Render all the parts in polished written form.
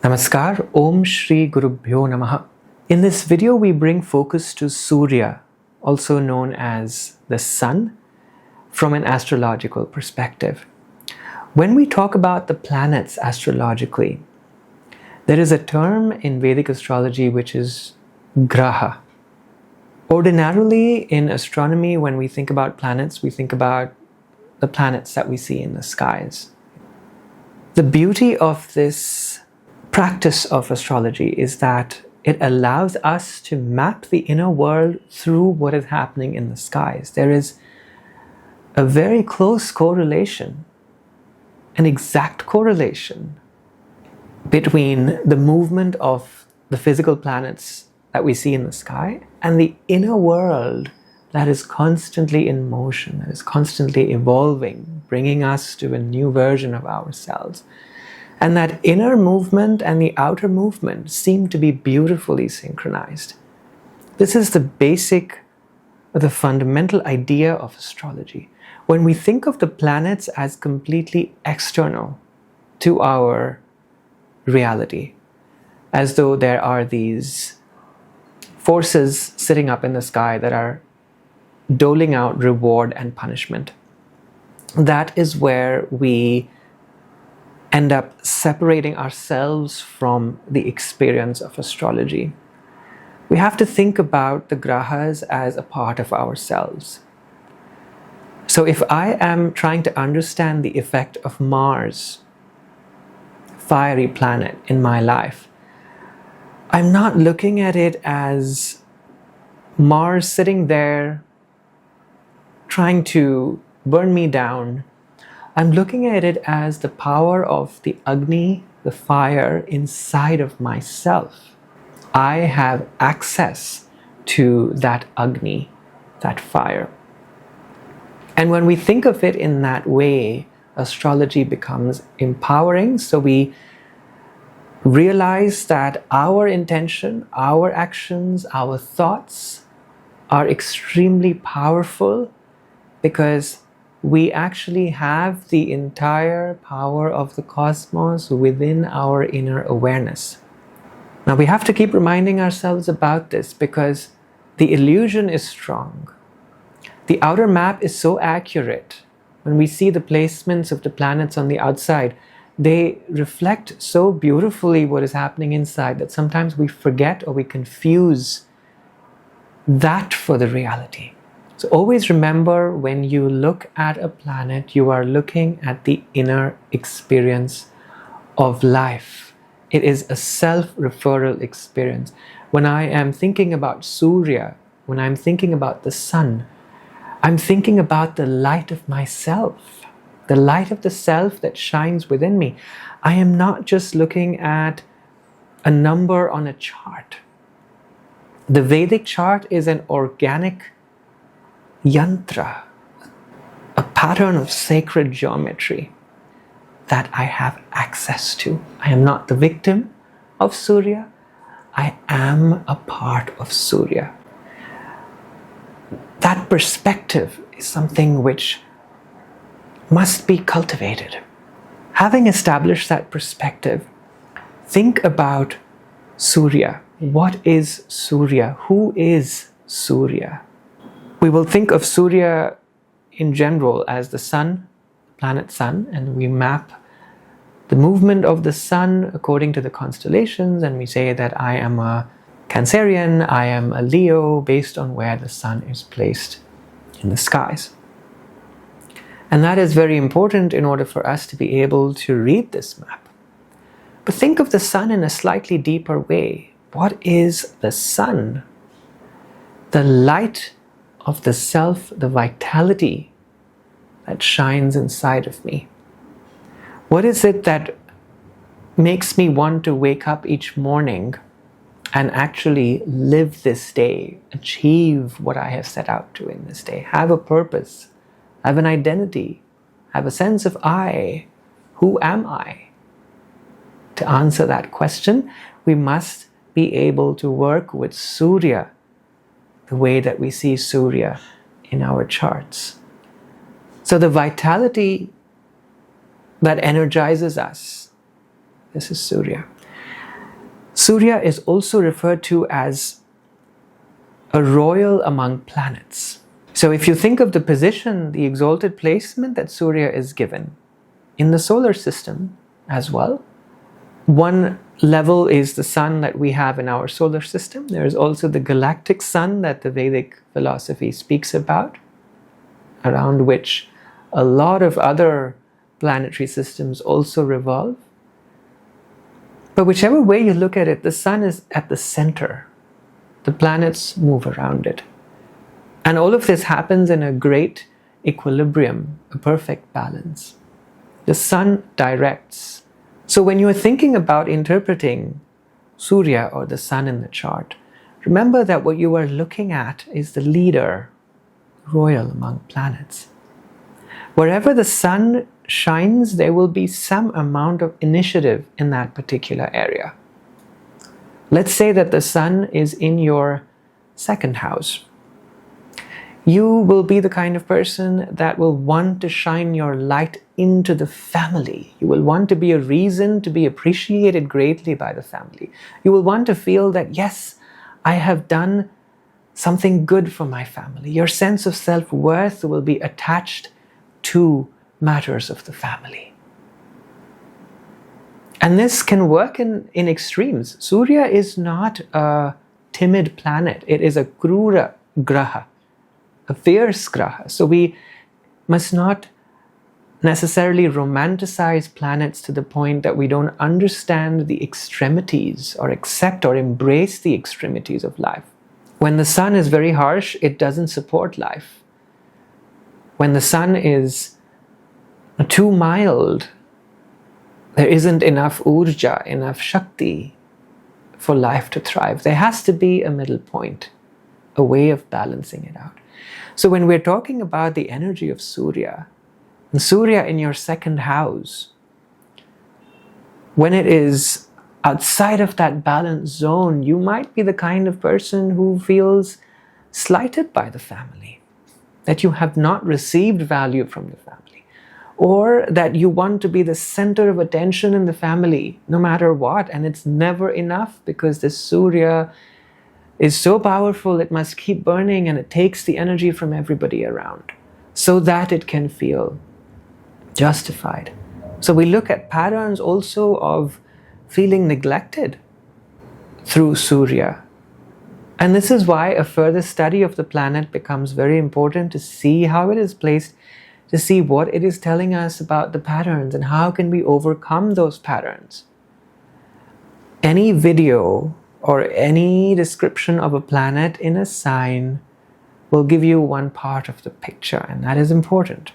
Namaskar, Om Shri Gurubhyo Namaha. In this video, we bring focus to Surya, also known as the Sun, from an astrological perspective. When we talk about the planets astrologically, there is a term in Vedic astrology which is Graha. Ordinarily, in astronomy, when we think about planets, we think about the planets that we see in the skies. The beauty of this practice of astrology is that it allows us to map the inner world through what is happening in the skies. There is a very close correlation, an exact correlation between the movement of the physical planets that we see in the sky and the inner world that is constantly in motion, that is constantly evolving, bringing us to a new version of ourselves. And that inner movement and the outer movement seem to be beautifully synchronized. This is the basic, the fundamental idea of astrology. When we think of the planets as completely external to our reality, as though there are these forces sitting up in the sky that are doling out reward and punishment, that is where we end up separating ourselves from the experience of astrology. We have to think about the Grahas as a part of ourselves. So if I am trying to understand the effect of Mars, fiery planet, in my life, I'm not looking at it as Mars sitting there trying to burn me down. I'm looking at it as the power of the Agni, the fire inside of myself. I have access to that Agni, that fire. And when we think of it in that way, astrology becomes empowering. So we realize that our intention, our actions, our thoughts are extremely powerful because we actually have the entire power of the cosmos within our inner awareness. Now we have to keep reminding ourselves about this because the illusion is strong. The outer map is so accurate. When we see the placements of the planets on the outside, they reflect so beautifully what is happening inside that sometimes we forget or we confuse that for the reality. So always remember, when you look at a planet, you are looking at the inner experience of life. It is a self-referral experience. When I am thinking about Surya, when I'm thinking about the sun, I'm thinking about the light of myself, the light of the self that shines within me. I am not just looking at a number on a chart. The Vedic chart is an organic yantra, a pattern of sacred geometry that I have access to. I am not the victim of Surya. I am a part of Surya. That perspective is something which must be cultivated. Having established that perspective, think about Surya. What is Surya? Who is Surya? We will think of Surya in general as the sun, planet sun, and we map the movement of the sun according to the constellations, and we say that I am a Cancerian, I am a Leo, based on where the sun is placed in the skies. And that is very important in order for us to be able to read this map. But think of the sun in a slightly deeper way. What is the sun? The light of the self, the vitality that shines inside of me. What is it that makes me want to wake up each morning and actually live this day, achieve what I have set out to in this day, have a purpose, have an identity, have a sense of I? Who am I? To answer that question, we must be able to work with Surya the way that we see Surya in our charts. So the vitality that energizes us, this is Surya. Surya is also referred to as a royal among planets. So if you think of the position, the exalted placement that Surya is given in the solar system as well, one level is the sun that we have in our solar system. There is also the galactic sun that the Vedic philosophy speaks about, around which a lot of other planetary systems also revolve. But whichever way you look at it, the sun is at the center. The planets move around it. And all of this happens in a great equilibrium, a perfect balance. The sun directs. So when you're thinking about interpreting Surya or the sun in the chart, remember that what you are looking at is the leader, royal among planets. Wherever the sun shines, there will be some amount of initiative in that particular area. Let's say that the sun is in your second house. You will be the kind of person that will want to shine your light into the family. You will want to be a reason to be appreciated greatly by the family. You will want to feel that, yes, I have done something good for my family. Your sense of self-worth will be attached to matters of the family. And this can work in extremes. Surya is not a timid planet. It is a krura graha, a fierce graha. So we must not necessarily romanticize planets to the point that we don't understand the extremities or accept or embrace the extremities of life. When the sun is very harsh, it doesn't support life. When the sun is too mild, there isn't enough urja, enough shakti for life to thrive. There has to be a middle point, a way of balancing it out. So when we're talking about the energy of Surya, and Surya in your second house, when it is outside of that balance zone, you might be the kind of person who feels slighted by the family, that you have not received value from the family, or that you want to be the center of attention in the family no matter what, and it's never enough because this Surya is so powerful, it must keep burning and it takes the energy from everybody around so that it can feel justified. So we look at patterns also of feeling neglected through Surya. And this is why a further study of the planet becomes very important, to see how it is placed, to see what it is telling us about the patterns and how can we overcome those patterns. Any video or any description of a planet in a sign will give you one part of the picture, and that is important.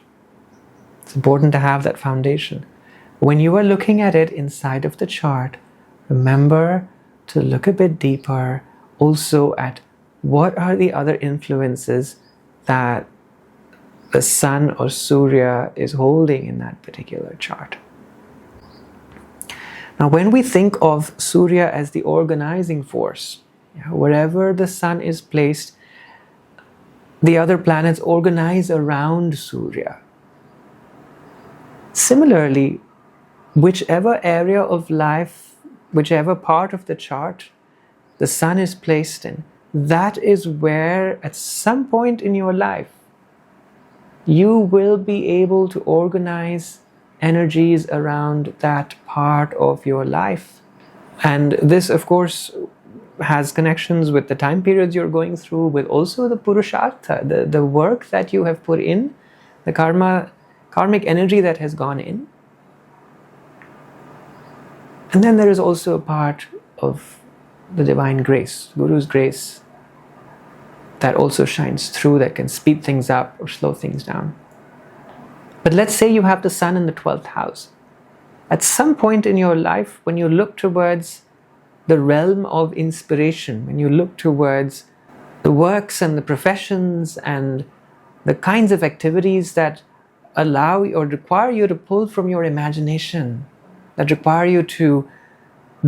It's important to have that foundation. When you are looking at it inside of the chart, remember to look a bit deeper also at what are the other influences that the sun or Surya is holding in that particular chart. Now, when we think of Surya as the organizing force, wherever the sun is placed, the other planets organize around Surya. Similarly, whichever area of life, whichever part of the chart the sun is placed in, that is where at some point in your life you will be able to organize energies around that part of your life. And this, of course, has connections with the time periods you're going through, with also the purushartha, the work that you have put in, the karmic energy that has gone in. And then there is also a part of the divine grace, Guru's grace, that also shines through, that can speed things up or slow things down. But let's say you have the sun in the 12th house. At some point in your life, when you look towards the realm of inspiration, when you look towards the works and the professions and the kinds of activities that allow or require you to pull from your imagination, that require you to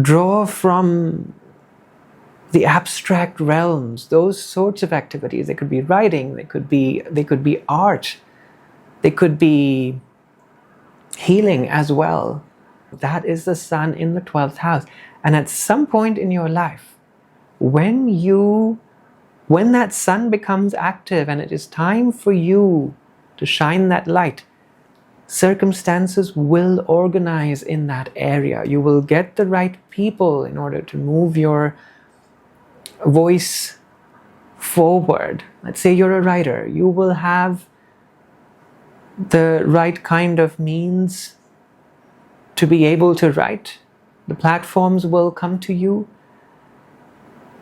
draw from the abstract realms, those sorts of activities. They could be writing, they could be art, they could be healing as well. That is the sun in the 12th house. And at some point in your life, when that sun becomes active and it is time for you to shine that light, circumstances will organize in that area. You will get the right people in order to move your voice forward. Let's say you're a writer. You will have the right kind of means to be able to write. The platforms will come to you.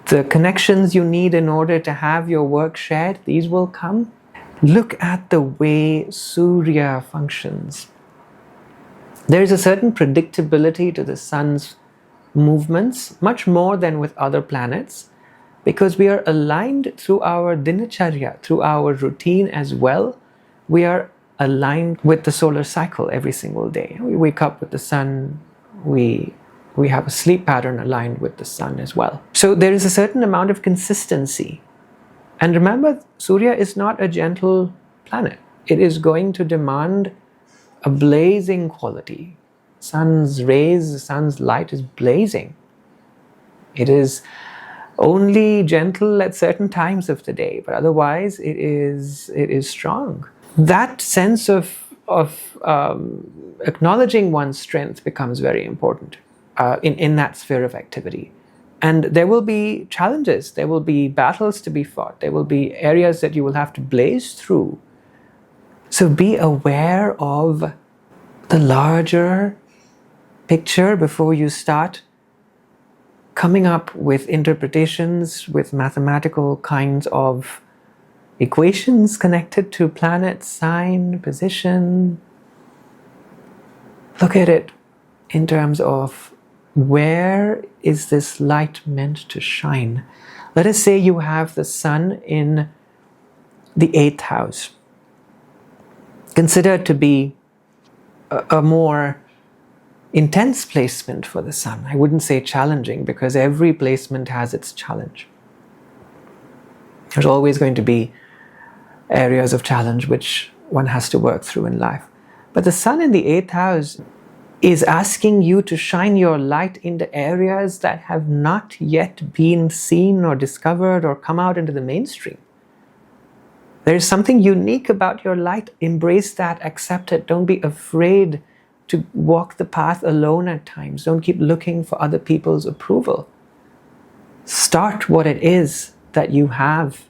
The connections you need in order to have your work shared, these will come. Look at the way Surya functions. There is a certain predictability to the sun's movements, much more than with other planets, because we are aligned through our dinacharya, through our routine as well. We are aligned with the solar cycle every single day. We wake up with the sun, we have a sleep pattern aligned with the sun as well. So there is a certain amount of consistency. And remember, Surya is not a gentle planet. It is going to demand a blazing quality. Sun's rays, the sun's light is blazing. It is only gentle at certain times of the day, but otherwise it is strong. That sense of acknowledging one's strength becomes very important in that sphere of activity. And there will be challenges, there will be battles to be fought, there will be areas that you will have to blaze through. So be aware of the larger picture before you start coming up with interpretations, with mathematical kinds of equations connected to planet, sign, position. Look at it in terms of where is this light meant to shine? Let us say you have the sun in the 8th house, considered to be a more intense placement for the sun. I wouldn't say challenging, because every placement has its challenge. There's always going to be areas of challenge which one has to work through in life. But the sun in the 8th house is asking you to shine your light into areas that have not yet been seen or discovered or come out into the mainstream. There is something unique about your light. Embrace that, accept it. Don't be afraid to walk the path alone at times. Don't keep looking for other people's approval. Start what it is that you have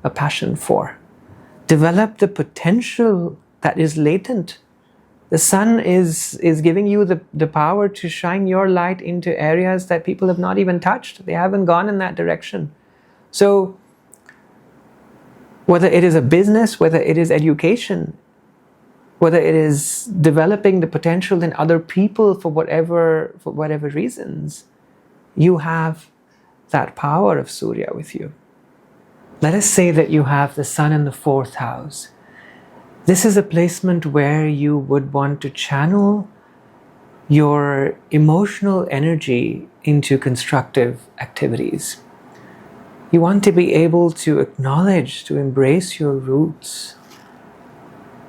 a passion for. Develop the potential that is latent. The sun is giving you the power to shine your light into areas that people have not even touched. They haven't gone in that direction. So whether it is a business, whether it is education, whether it is developing the potential in other people for whatever reasons, you have that power of Surya with you. Let us say that you have the sun in the 4th house. This is a placement where you would want to channel your emotional energy into constructive activities. You want to be able to acknowledge, to embrace your roots,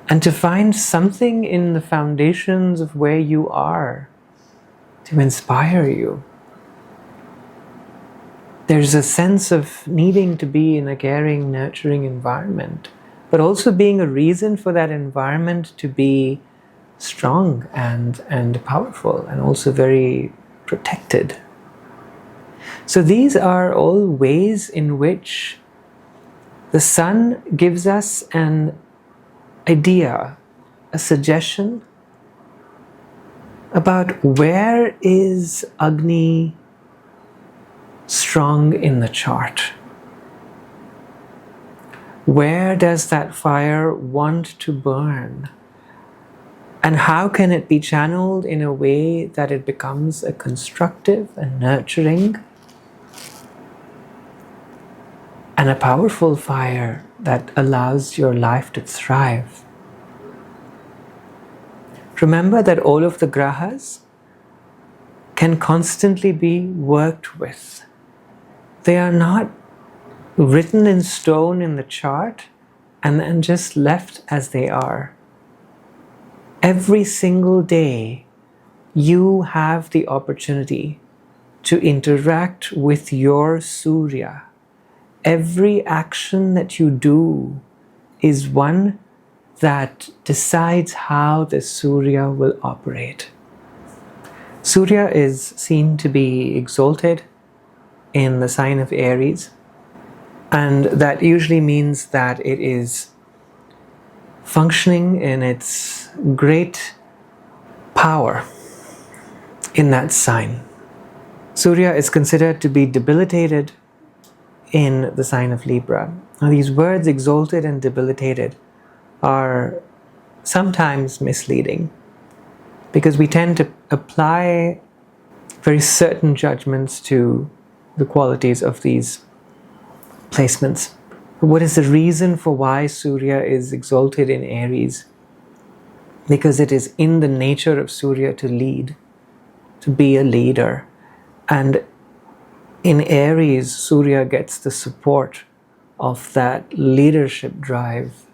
and to find something in the foundations of where you are to inspire you. There's a sense of needing to be in a caring, nurturing environment, but also being a reason for that environment to be strong and powerful, and also very protected. So these are all ways in which the sun gives us an idea, a suggestion about where is Agni strong in the chart. Where does that fire want to burn? And how can it be channeled in a way that it becomes a constructive and nurturing and a powerful fire that allows your life to thrive? Remember that all of the Grahas can constantly be worked with. They are not written in stone in the chart and then just left as they are. Every single day, you have the opportunity to interact with your Surya. Every action that you do is one that decides how the Surya will operate. Surya is seen to be exalted in the sign of Aries, and that usually means that it is functioning in its great power in that sign. Surya is considered to be debilitated in the sign of Libra. Now, these words exalted and debilitated are sometimes misleading because we tend to apply very certain judgments to the qualities of these placements. What is the reason for why Surya is exalted in Aries? Because it is in the nature of Surya to lead, to be a leader. And in Aries, Surya gets the support of that leadership drive.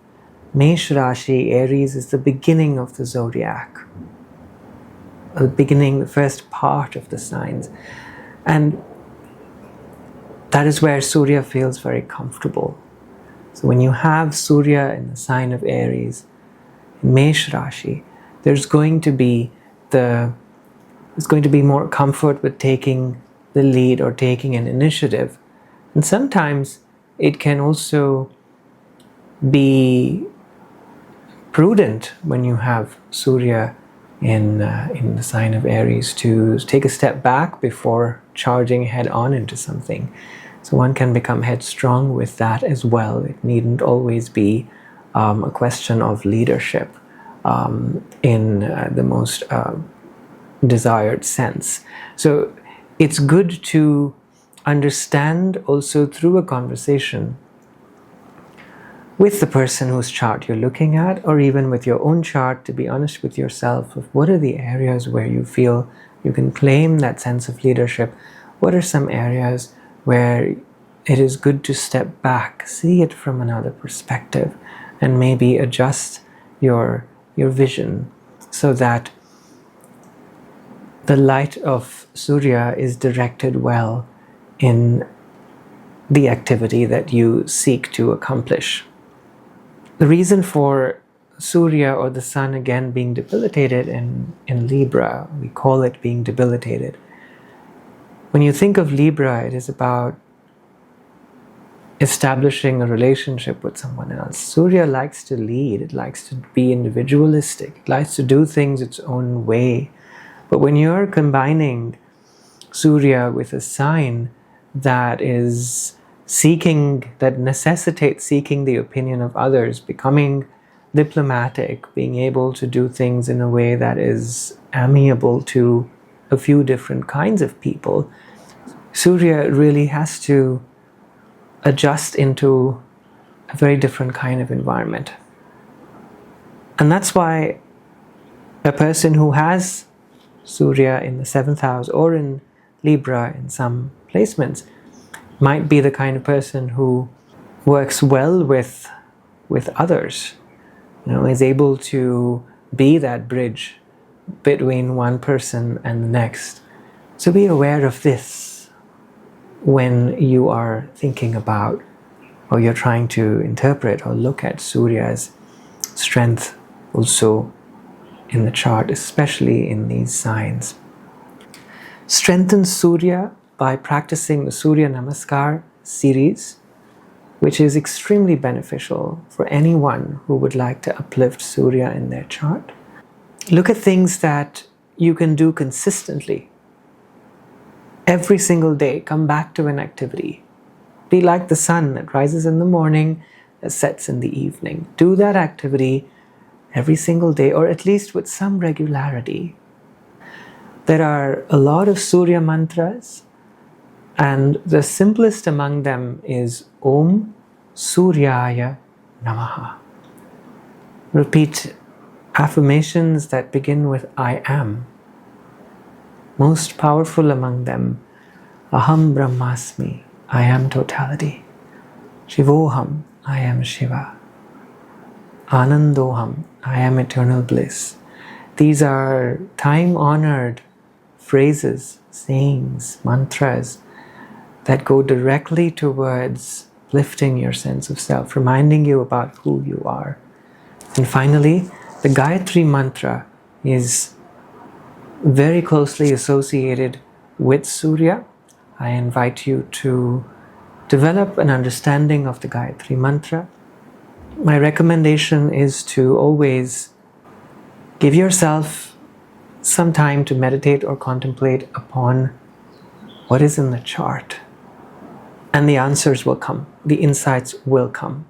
Mesh Rashi, Aries, is the beginning of the zodiac. The beginning, the first part of the signs. And that is where Surya feels very comfortable. So when you have Surya in the sign of Aries, in Mesh Rashi, there's going to be more comfort with taking the lead or taking an initiative. And sometimes it can also be prudent when you have Surya in the sign of Aries to take a step back before charging head on into something. So one can become headstrong with that as well. It needn't always be a question of leadership in the most desired sense. So it's good to understand also through a conversation with the person whose chart you're looking at, or even with your own chart, to be honest with yourself of what are the areas where you feel you can claim that sense of leadership. What are some areas where it is good to step back, see it from another perspective, and maybe adjust your vision so that the light of Surya is directed well in the activity that you seek to accomplish. The reason for Surya or the sun again being debilitated in Libra, we call it being debilitated. When you think of Libra, it is about establishing a relationship with someone else. Surya likes to lead, it likes to be individualistic, it likes to do things its own way. But when you're combining Surya with a sign that is that necessitates seeking the opinion of others, becoming diplomatic, being able to do things in a way that is amiable to a few different kinds of people, Surya really has to adjust into a very different kind of environment. And that's why a person who has Surya in the 7th house or in Libra in some placements might be the kind of person who works well with others, is able to be that bridge between one person and the next. So be aware of this when you are thinking about, or you're trying to interpret or look at Surya's strength also in the chart, especially in these signs. Strengthen Surya by practicing the Surya Namaskar series, which is extremely beneficial for anyone who would like to uplift Surya in their chart. Look at things that you can do consistently. Every single day, come back to an activity. Be like the sun that rises in the morning, that sets in the evening. Do that activity every single day, or at least with some regularity. There are a lot of Surya mantras, and the simplest among them is Om Suryaya Namaha. Repeat affirmations that begin with I am. Most powerful among them, Aham Brahmasmi, I am totality. Shivoham, I am Shiva. Anandoham, I am eternal bliss. These are time-honored phrases, sayings, mantras that go directly towards lifting your sense of self, reminding you about who you are. And finally, the Gayatri mantra is very closely associated with Surya. I invite you to develop an understanding of the Gayatri mantra. My recommendation is to always give yourself some time to meditate or contemplate upon what is in the chart. And the answers will come, the insights will come.